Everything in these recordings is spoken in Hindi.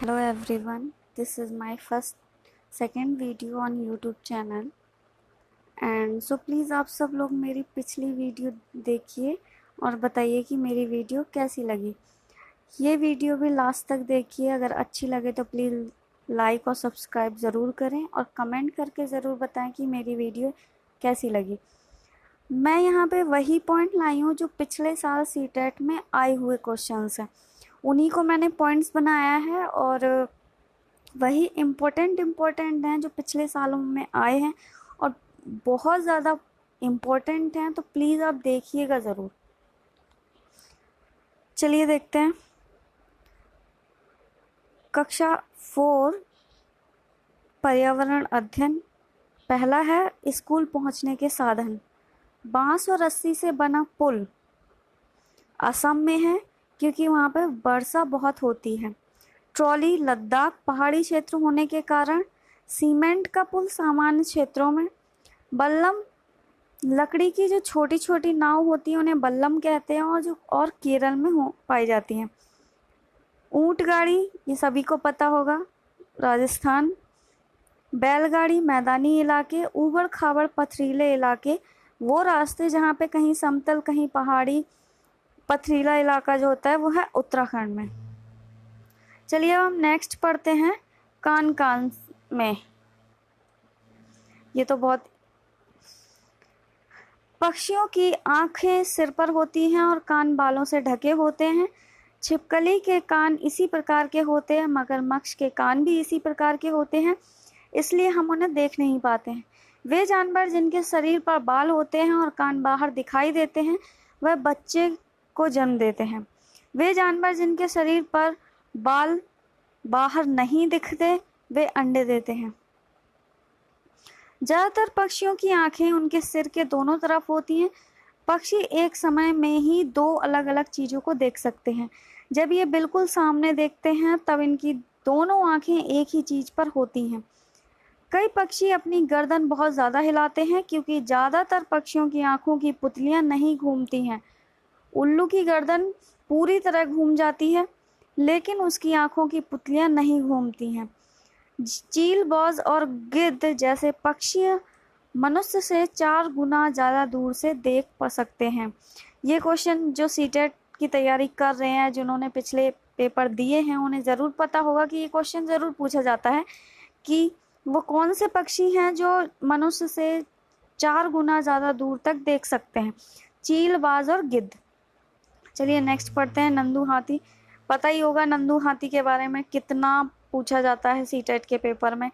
Hello everyone, this is my second video on YouTube channel and so please आप सब लोग मेरी पिछली वीडियो देखिए और बताइए कि मेरी वीडियो कैसी लगी। ये वीडियो भी लास्ट तक देखिए, अगर अच्छी लगे तो प्लीज़ लाइक और सब्सक्राइब ज़रूर करें और कमेंट करके ज़रूर बताएं कि मेरी वीडियो कैसी लगी। मैं यहाँ पे वही पॉइंट लाई हूँ जो पिछले साल सीटेट में आए हुए क्वेश्चंस हैं, उन्हीं को मैंने पॉइंट्स बनाया है और वही इम्पोर्टेंट हैं जो पिछले सालों में आए हैं और बहुत ज़्यादा इम्पोर्टेंट हैं, तो प्लीज़ आप देखिएगा ज़रूर। चलिए देखते हैं। कक्षा 4 पर्यावरण अध्ययन। पहला है स्कूल पहुंचने के साधन। बांस और रस्सी से बना पुल असम में है क्योंकि वहाँ पर वर्षा बहुत होती है। ट्रॉली लद्दाख पहाड़ी क्षेत्र होने के कारण। सीमेंट का पुल सामान्य क्षेत्रों में। बल्लम लकड़ी की जो छोटी छोटी नाव होती है उन्हें बल्लम कहते हैं और केरल में पाई जाती हैं। ऊंट गाड़ी ये सभी को पता होगा, राजस्थान। बैलगाड़ी मैदानी इलाके। ऊबड़ खाबड़ पथरीले इलाके, वो रास्ते जहाँ पे कहीं समतल कहीं पहाड़ी पथरीला इलाका जो होता है वो है उत्तराखंड में। चलिए अब हम नेक्स्ट पढ़ते हैं कान में। ये तो बहुत पक्षियों की आंखें सिर पर होती हैं और कान बालों से ढके होते हैं। छिपकली के कान इसी प्रकार के होते हैं, मगरमच्छ के कान भी इसी प्रकार के होते हैं, इसलिए हम उन्हें देख नहीं पाते हैं। वे जानवर जिनके शरीर पर बाल होते हैं और कान बाहर दिखाई देते हैं वह बच्चे को जन्म देते हैं। वे जानवर जिनके शरीर पर बाल बाहर नहीं दिखते वे अंडे देते हैं। ज़्यादातर पक्षियों की आंखें उनके सिर के दोनों तरफ होती हैं। पक्षी एक समय में ही 2 अलग अलग चीज़ों को देख सकते हैं। जब ये बिल्कुल सामने देखते हैं तब इनकी दोनों आंखें एक ही चीज़ पर होती हैं। कई पक्षी अपनी गर्दन बहुत ज़्यादा हिलाते हैं क्योंकि ज़्यादातर पक्षियों की आंखों की पुतलियां नहीं घूमती हैं। उल्लू की गर्दन पूरी तरह घूम जाती है लेकिन उसकी आंखों की पुतलियां नहीं घूमती हैं। चील, बॉज और गिद्ध जैसे पक्षी मनुष्य से 4 गुना ज़्यादा दूर से देख सकते हैं। ये क्वेश्चन जो सीटेट की तैयारी कर रहे हैं, जिन्होंने पिछले पेपर दिए हैं, उन्हें ज़रूर पता होगा कि ये क्वेश्चन ज़रूर पूछा जाता है कि वो कौन से पक्षी हैं जो मनुष्य से 4 गुना ज़्यादा दूर तक देख सकते हैं। चील, बाज और गिद्ध। चलिए नेक्स्ट पढ़ते हैं नंदू हाथी। पता ही होगा नंदू हाथी के बारे में, कितना पूछा जाता है सीटेट के पेपर में।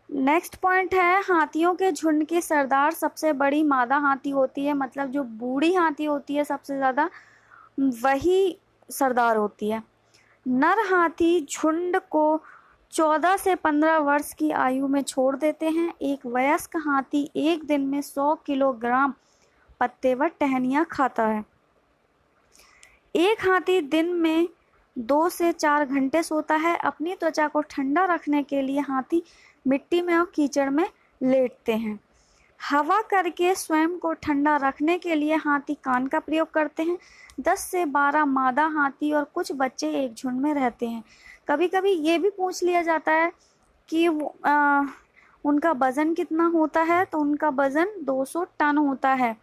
नेक्स्ट पॉइंट है हाथियों के झुंड की सरदार सबसे बड़ी मादा हाथी होती है, मतलब जो बूढ़ी हाथी होती है सबसे ज़्यादा वही सरदार होती है। नर हाथी झुंड को 14 से 15 वर्ष की आयु में छोड़ देते हैं। एक वयस्क हाथी एक दिन में 100 किलोग्राम पत्ते व टहनियाँ खाता है। एक हाथी दिन में 2 से 4 घंटे सोता है। अपनी त्वचा को ठंडा रखने के लिए हाथी मिट्टी में और कीचड़ में लेटते हैं। हवा करके स्वयं को ठंडा रखने के लिए हाथी कान का प्रयोग करते हैं। 10 से 12 मादा हाथी और कुछ बच्चे एक झुंड में रहते हैं। कभी कभी ये भी पूछ लिया जाता है कि उनका वजन कितना होता है, तो उनका वजन 200 टन होता है,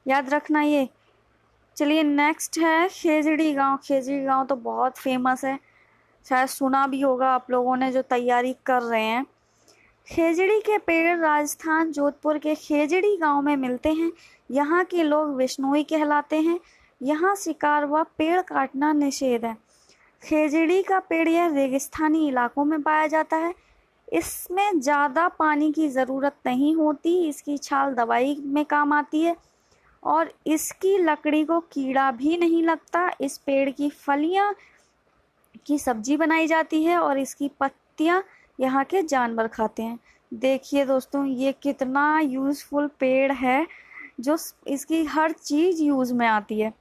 याद रखना ये। चलिए नेक्स्ट है खेजड़ी गांव। खेजड़ी गांव तो बहुत फेमस है, शायद सुना भी होगा आप लोगों ने जो तैयारी कर रहे हैं। खेजड़ी के पेड़ राजस्थान जोधपुर के खेजड़ी गांव में मिलते हैं। यहाँ के लोग विश्नोई कहलाते हैं। यहाँ शिकार व पेड़ काटना निषेध है। खेजड़ी का पेड़ यह रेगिस्तानी इलाकों में पाया जाता है। इसमें ज़्यादा पानी की ज़रूरत नहीं होती। इसकी छाल दवाई में काम आती है और इसकी लकड़ी को कीड़ा भी नहीं लगता। इस पेड़ की फलियां की सब्जी बनाई जाती है और इसकी पत्तियां यहाँ के जानवर खाते हैं। देखिए दोस्तों ये कितना यूज़फुल पेड़ है, जो इसकी हर चीज़ यूज़ में आती है।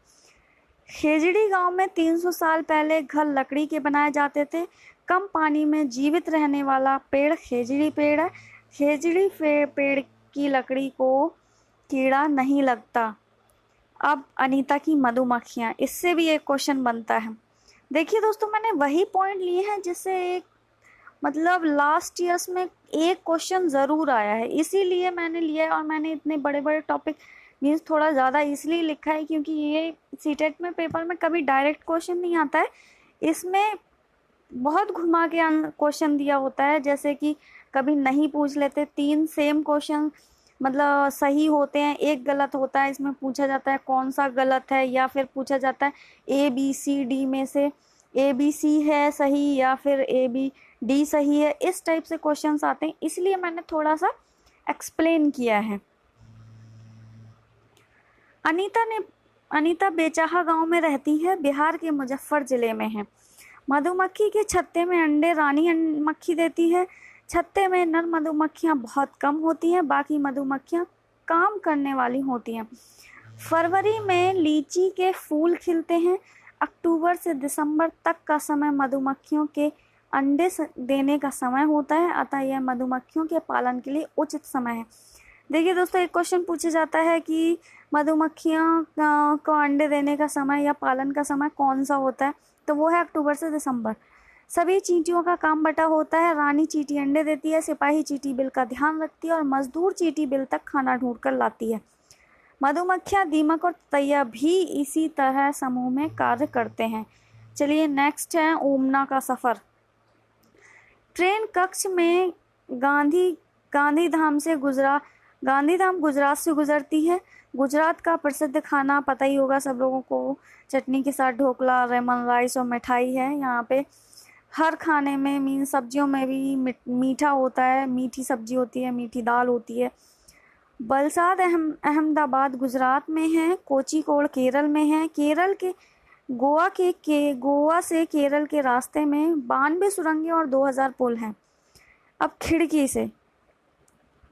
खेजड़ी गांव में 300 साल पहले घर लकड़ी के बनाए जाते थे। कम पानी में जीवित रहने वाला पेड़ खेजड़ी पेड़ है। खेजड़ी पेड़ की लकड़ी को कीड़ा नहीं लगता। अब अनीता की मधुमक्खियाँ, इससे भी एक क्वेश्चन बनता है। देखिए दोस्तों, मैंने वही पॉइंट लिए हैं जिससे एक मतलब लास्ट ईयर्स में एक क्वेश्चन ज़रूर आया है, इसीलिए मैंने लिया है। और मैंने इतने बड़े बड़े टॉपिक मीन्स थोड़ा ज़्यादा इसलिए लिखा है क्योंकि ये सीटेट में पेपर में कभी डायरेक्ट क्वेश्चन नहीं आता है, इसमें बहुत घुमा के क्वेश्चन दिया होता है। जैसे कि कभी नहीं पूछ लेते, 3 सेम क्वेश्चन मतलब सही होते हैं, एक गलत होता है, इसमें पूछा जाता है कौन सा गलत है, या फिर पूछा जाता है ABCD में से ABC है सही या फिर ABD सही है, इस टाइप से क्वेश्चंस आते हैं, इसलिए मैंने थोड़ा सा एक्सप्लेन किया है। अनीता बेचाहा गांव में रहती है, बिहार के मुजफ्फर जिले में है। मधुमक्खी के छत्ते में अंडे रानी मक्खी देती है। छत्ते में नर मधुमक्खियां बहुत कम होती हैं, बाकी मधुमक्खियां काम करने वाली होती हैं। फरवरी में लीची के फूल खिलते हैं। अक्टूबर से दिसंबर तक का समय मधुमक्खियों के अंडे देने का समय होता है, अतः यह मधुमक्खियों के पालन के लिए उचित समय है। देखिए दोस्तों, एक क्वेश्चन पूछा जाता है कि मधुमक्खियों को अंडे देने का समय या पालन का समय कौन सा होता है, तो वो है अक्टूबर से दिसंबर। सभी चींटियों का काम बटा होता है। रानी चींटी अंडे देती है, सिपाही चींटी बिल का ध्यान रखती है और मजदूर चींटी बिल तक खाना ढूंढ कर लाती है। मधुमक्खियां, दीमक और तैया भी इसी तरह समूह में कार्य करते हैं। चलिए नेक्स्ट है ओमना का सफर। ट्रेन कक्ष में गांधीधाम गुजरात से गुजरती है। गुजरात का प्रसिद्ध खाना पता ही होगा सब लोगों को, चटनी के साथ ढोकला, लेमन राइस और मिठाई है। यहाँ पे हर खाने में मीन सब्जियों में भी मीठा होता है, मीठी सब्जी होती है, मीठी दाल होती है। बलसाद अहमदाबाद गुजरात में है। कोचीकोड केरल में है। केरल के गोवा से केरल के रास्ते में 92 सुरंगें और 2000 पुल हैं। अब खिड़की से,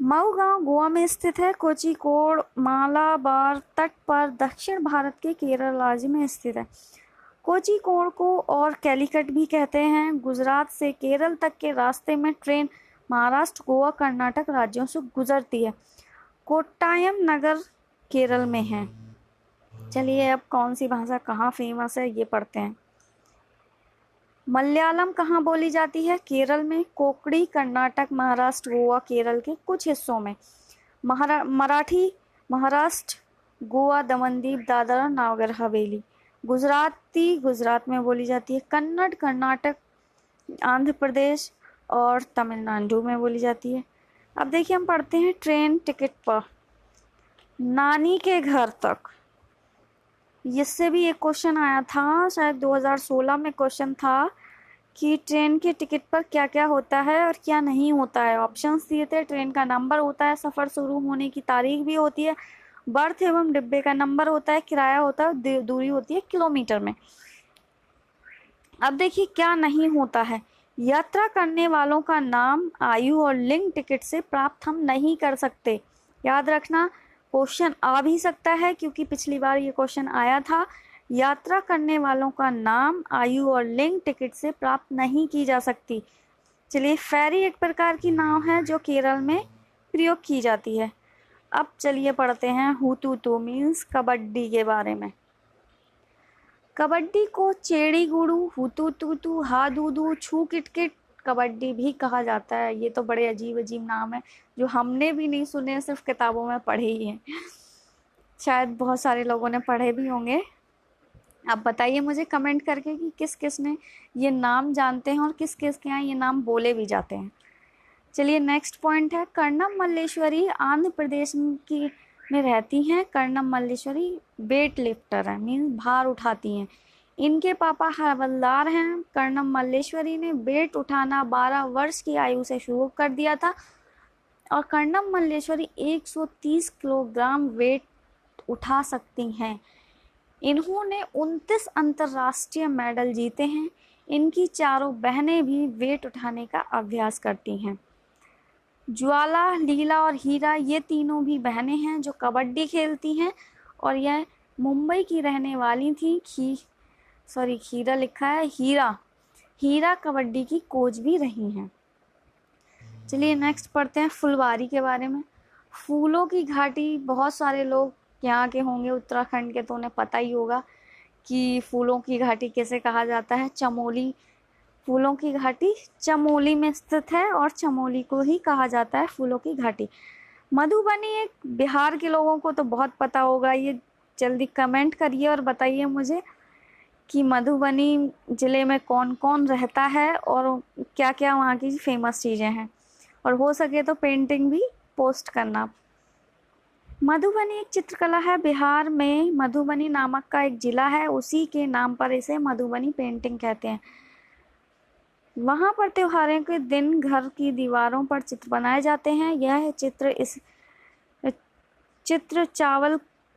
मऊ गांव गोवा में स्थित है। कोचीकोड मालाबार तट पर दक्षिण भारत के केरल राज्य में स्थित है। कोचीकोड को और कैलीकट भी कहते हैं। गुजरात से केरल तक के रास्ते में ट्रेन महाराष्ट्र, गोवा, कर्नाटक राज्यों से गुजरती है। कोट्टायम नगर केरल में है। चलिए अब कौन सी भाषा कहाँ फेमस है ये पढ़ते हैं। मलयालम कहाँ बोली जाती है? केरल में। कोंकणी कर्नाटक, महाराष्ट्र, गोवा, केरल के कुछ हिस्सों में। मराठी महाराष्ट्र, गोवा, दमनदीप, दादरा और नगर हवेली। गुजराती गुजरात में बोली जाती है। कन्नड़ कर्नाटक, आंध्र प्रदेश और तमिलनाडु में बोली जाती है। अब देखिए हम पढ़ते हैं ट्रेन टिकट पर। नानी के घर तक, इससे भी एक क्वेश्चन आया था, शायद 2016 में क्वेश्चन था कि ट्रेन के टिकट पर क्या क्या होता है और क्या नहीं होता है। ऑप्शंस दिए थे, ट्रेन का नंबर होता है, सफ़र शुरू होने की तारीख भी होती है, बर्थ एवं डिब्बे का नंबर होता है, किराया होता है, दूरी होती है किलोमीटर में। अब देखिए क्या नहीं होता है। यात्रा करने वालों का नाम, आयु और लिंग टिकट से प्राप्त हम नहीं कर सकते। याद रखना, क्वेश्चन आ भी सकता है क्योंकि पिछली बार ये क्वेश्चन आया था। यात्रा करने वालों का नाम, आयु और लिंग टिकट से प्राप्त नहीं की जा सकती। चलिए, फेरी एक प्रकार की नाव है जो केरल में प्रयोग की जाती है। अब चलिए पढ़ते हैं हुतुतु मीन्स कबड्डी के बारे में। कबड्डी को चेड़ी गुड़ू, हुतुतुतु, हादूदू, छू किटकिट कबड्डी भी कहा जाता है। ये तो बड़े अजीब अजीब नाम है जो हमने भी नहीं सुने, सिर्फ किताबों में पढ़े ही हैं। शायद बहुत सारे लोगों ने पढ़े भी होंगे। आप बताइए मुझे कमेंट करके कि किस किस ने ये नाम जानते हैं और किस किस के यहाँ ये नाम बोले भी जाते हैं। चलिए नेक्स्ट पॉइंट है, कर्णम मल्लेश्वरी आंध्र प्रदेश में रहती हैं। कर्णम मल्लेश्वरी वेट लिफ्टर है, मीन्स भार उठाती हैं। इनके पापा हवलदार हैं। कर्णम मल्लेश्वरी ने वेट उठाना 12 वर्ष की आयु से शुरू कर दिया था और कर्णम मल्लेश्वरी 130 किलोग्राम वेट उठा सकती हैं। इन्होंने 29 अंतर्राष्ट्रीय मेडल जीते हैं। इनकी चारों बहनें भी वेट उठाने का अभ्यास करती हैं। ज्वाला, लीला और हीरा ये तीनों भी बहनें हैं जो कबड्डी खेलती हैं और यह मुंबई की रहने वाली थी। हीरा लिखा है, हीरा कबड्डी की कोच भी रही हैं। चलिए नेक्स्ट पढ़ते हैं फुलवारी के बारे में। फूलों की घाटी, बहुत सारे लोग यहाँ के होंगे उत्तराखंड के तो उन्हें पता ही होगा कि फूलों की घाटी किसे कहा जाता है? चमोली। फूलों की घाटी चमोली में स्थित है और चमोली को ही कहा जाता है फूलों की घाटी। मधुबनी एक बिहार के लोगों को तो बहुत पता होगा, ये जल्दी कमेंट करिए और बताइए मुझे कि मधुबनी ज़िले में कौन कौन रहता है और क्या क्या वहाँ की फेमस चीज़ें हैं, और हो सके तो पेंटिंग भी पोस्ट करना। मधुबनी एक चित्रकला है। बिहार में मधुबनी नामक का एक जिला है, उसी के नाम पर इसे मधुबनी पेंटिंग कहते हैं। वहाँ पर त्योहारों के दिन घर की दीवारों पर चित्र बनाए जाते हैं। यह चित्र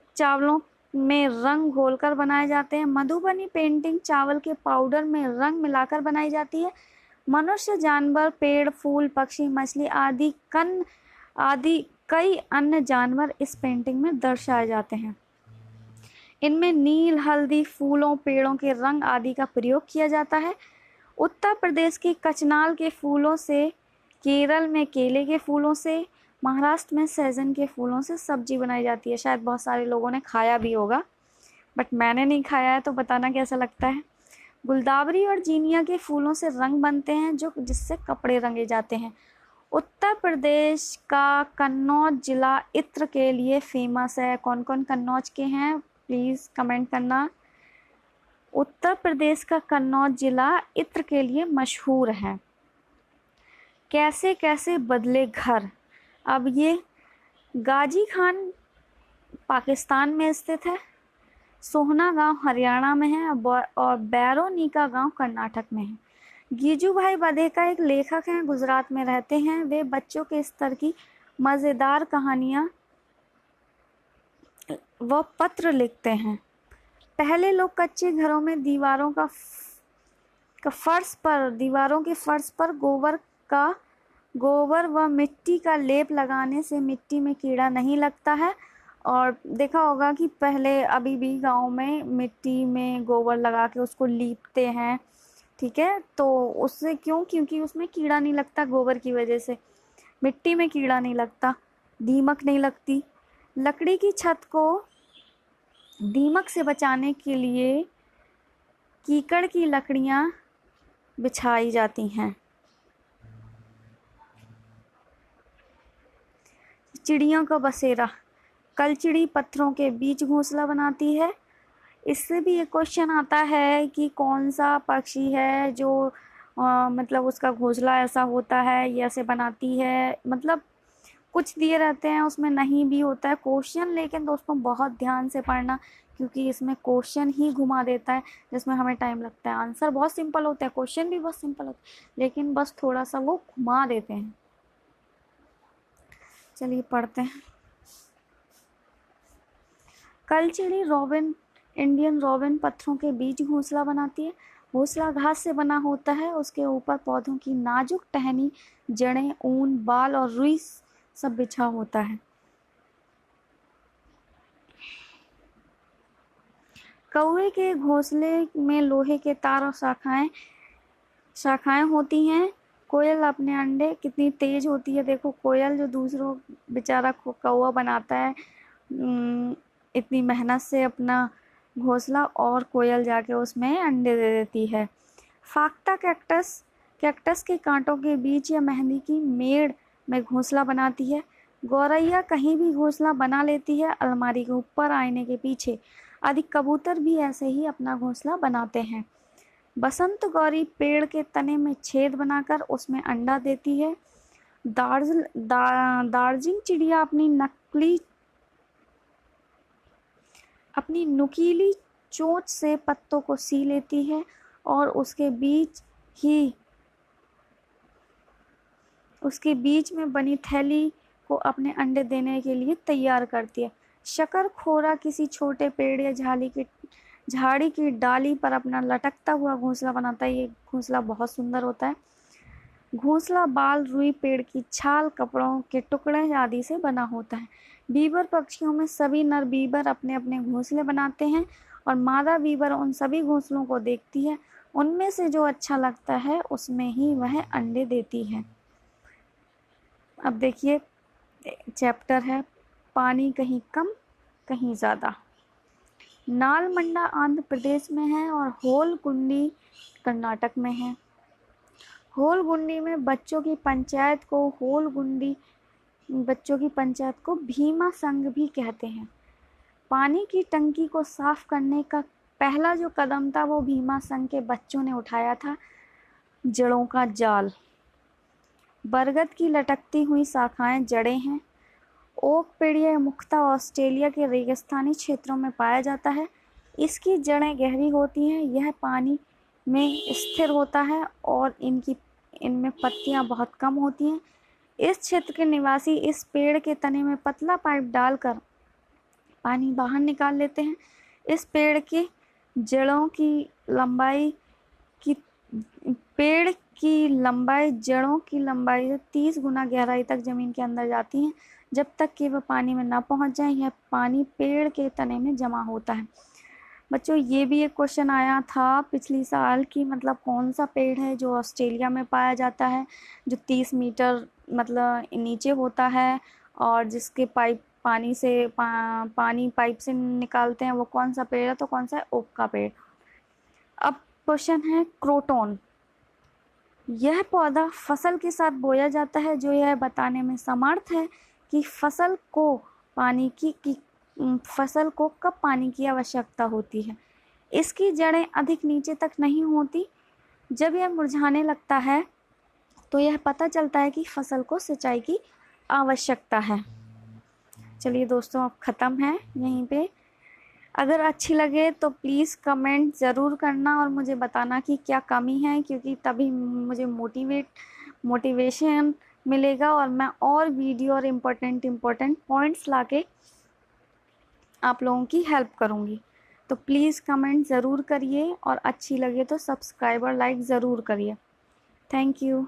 चावलों में रंग घोलकर बनाए जाते हैं। मधुबनी पेंटिंग चावल के पाउडर में रंग मिलाकर बनाई जाती है। मनुष्य, जानवर, पेड़, फूल, पक्षी, मछली आदि कई अन्य जानवर इस पेंटिंग में दर्शाए जाते हैं। इनमें नील, हल्दी, फूलों, पेड़ों के रंग आदि का प्रयोग किया जाता है। उत्तर प्रदेश के कचनाल के फूलों से, केरल में केले के फूलों से, महाराष्ट्र में सहजन के फूलों से सब्जी बनाई जाती है। शायद बहुत सारे लोगों ने खाया भी होगा, बट मैंने नहीं खाया है, तो बताना कैसा लगता है। गुलदावरी और जीनिया के फूलों से रंग बनते हैं जिससे कपड़े रंगे जाते हैं। उत्तर प्रदेश का कन्नौज जिला इत्र के लिए फेमस है। कौन कौन कन्नौज के हैं प्लीज़ कमेंट करना। उत्तर प्रदेश का कन्नौज जिला इत्र के लिए मशहूर है। कैसे कैसे बदले घर। अब ये गाजी खान पाकिस्तान में स्थित है, सोहना गांव हरियाणा में है और बैरोनीका गांव कर्नाटक में है। गीजूभाई बधेका एक लेखक हैं, गुजरात में रहते हैं। वे बच्चों के स्तर की मज़ेदार कहानियाँ व पत्र लिखते हैं। पहले लोग कच्चे घरों में दीवारों के फर्श पर गोबर व मिट्टी का लेप लगाने से मिट्टी में कीड़ा नहीं लगता है। और देखा होगा कि पहले अभी भी गांव में मिट्टी में गोबर लगा के उसको लीपते हैं, ठीक है। तो उससे क्योंकि उसमें कीड़ा नहीं लगता, गोबर की वजह से मिट्टी में कीड़ा नहीं लगता, दीमक नहीं लगती। लकड़ी की छत को दीमक से बचाने के लिए कीकड़ की लकड़ियाँ बिछाई जाती हैं। चिड़ियों का बसेरा। कलचिड़ी पत्थरों के बीच घोंसला बनाती है। इससे भी एक क्वेश्चन आता है कि कौन सा पक्षी है जो मतलब उसका घोंसला ऐसा होता है, ये ऐसे बनाती है, मतलब कुछ दिए रहते हैं उसमें नहीं भी होता है क्वेश्चन। लेकिन दोस्तों बहुत ध्यान से पढ़ना, क्योंकि इसमें क्वेश्चन ही घुमा देता है जिसमें हमें टाइम लगता है। आंसर बहुत सिंपल होता है, क्वेश्चन भी बहुत सिंपल होता है, लेकिन बस थोड़ा सा वो घुमा देते हैं। चलिए पढ़ते हैं। कलचिड़ी रॉबिन, इंडियन रॉबिन पत्थरों के बीच घोंसला बनाती है। घोंसला घास से बना होता है, उसके ऊपर पौधों की नाजुक टहनी, जड़ें, ऊन, बाल और रुई सब बिछा होता है। कौवे के घोंसले में लोहे के तार और शाखाएं होती हैं। कोयल अपने अंडे, कितनी तेज होती है देखो कोयल, जो दूसरों बेचारा कौवा बनाता है इतनी मेहनत से अपना घोंसला, और कोयल जाके उसमें अंडे दे देती है। फाख्ता कैक्टस के कांटों के बीच या मेहंदी की मेड़ में घोंसला बनाती है। गौरैया कहीं भी घोंसला बना लेती है, अलमारी के ऊपर, आईने के पीछे। अधिक कबूतर भी ऐसे ही अपना घोंसला बनाते हैं। बसंत गौरी पेड़ के तने में छेद बनाकर उसमें अंडा देती है। दार्जिलिंग चिड़िया अपनी नुकीली चोंच से पत्तों को सी लेती है और उसके बीच में बनी थैली को अपने अंडे देने के लिए तैयार करती है। शकरखोरा किसी छोटे पेड़ या झाड़ी की डाली पर अपना लटकता हुआ घोंसला बनाता है। ये घोंसला बहुत सुंदर होता है। घोंसला बाल, रुई, पेड़ की छाल, कपड़ों के टुकड़े आदि से बना होता है। बीबर पक्षियों में सभी नर बीबर अपने अपने घोंसले बनाते हैं और मादा बीबर उन सभी घोंसलों को देखती है। उनमें से जो अच्छा लगता है उसमें ही वह अंडे देती है। अब देखिए चैप्टर है पानी कहीं कम कहीं ज़्यादा। नालमंडा आंध्र प्रदेश में है और होलगुंडी कर्नाटक में है। होलगुंडी में बच्चों की पंचायत को भीमा संघ भी कहते हैं। पानी की टंकी को साफ करने का पहला जो कदम था वो भीमा संघ के बच्चों ने उठाया था, जड़ों का जाल। बरगद की लटकती हुई शाखाएं जड़ें हैं। ओक पेड़ यह मुख्यतः ऑस्ट्रेलिया के रेगिस्तानी क्षेत्रों में पाया जाता है। इसकी जड़ें गहरी होती हैं, यह पानी में स्थिर होता है और इनमें पत्तियां बहुत कम होती हैं। इस क्षेत्र के निवासी इस पेड़ के तने में पतला पाइप डालकर पानी बाहर निकाल लेते हैं। इस पेड़ की जड़ों की लंबाई जड़ों की लंबाई से 30 गुना गहराई तक जमीन के अंदर जाती हैं। जब तक कि वह पानी में ना पहुंच जाए, यह पानी पेड़ के तने में जमा होता है। बच्चों, ये भी एक क्वेश्चन आया था पिछली साल की, मतलब कौन सा पेड़ है जो ऑस्ट्रेलिया में पाया जाता है, जो 30 मीटर मतलब नीचे होता है और जिसके पानी पाइप से निकालते हैं, वो कौन सा पेड़ है? तो कौन सा है? ओक का पेड़। अब क्वेश्चन है क्रोटन। यह पौधा फसल के साथ बोया जाता है, जो यह बताने में समर्थ है कि फसल को कब पानी की आवश्यकता होती है। इसकी जड़ें अधिक नीचे तक नहीं होती। जब यह मुरझाने लगता है तो यह पता चलता है कि फसल को सिंचाई की आवश्यकता है। चलिए दोस्तों, अब ख़त्म है यहीं पे। अगर अच्छी लगे तो प्लीज़ कमेंट ज़रूर करना और मुझे बताना कि क्या कमी है, क्योंकि तभी मुझे मोटिवेशन मिलेगा और मैं और वीडियो और इम्पोर्टेंट पॉइंट्स लाके आप लोगों की हेल्प करूँगी। तो प्लीज़ कमेंट ज़रूर करिए और अच्छी लगे तो सब्सक्राइब और लाइक ज़रूर करिए। Thank you.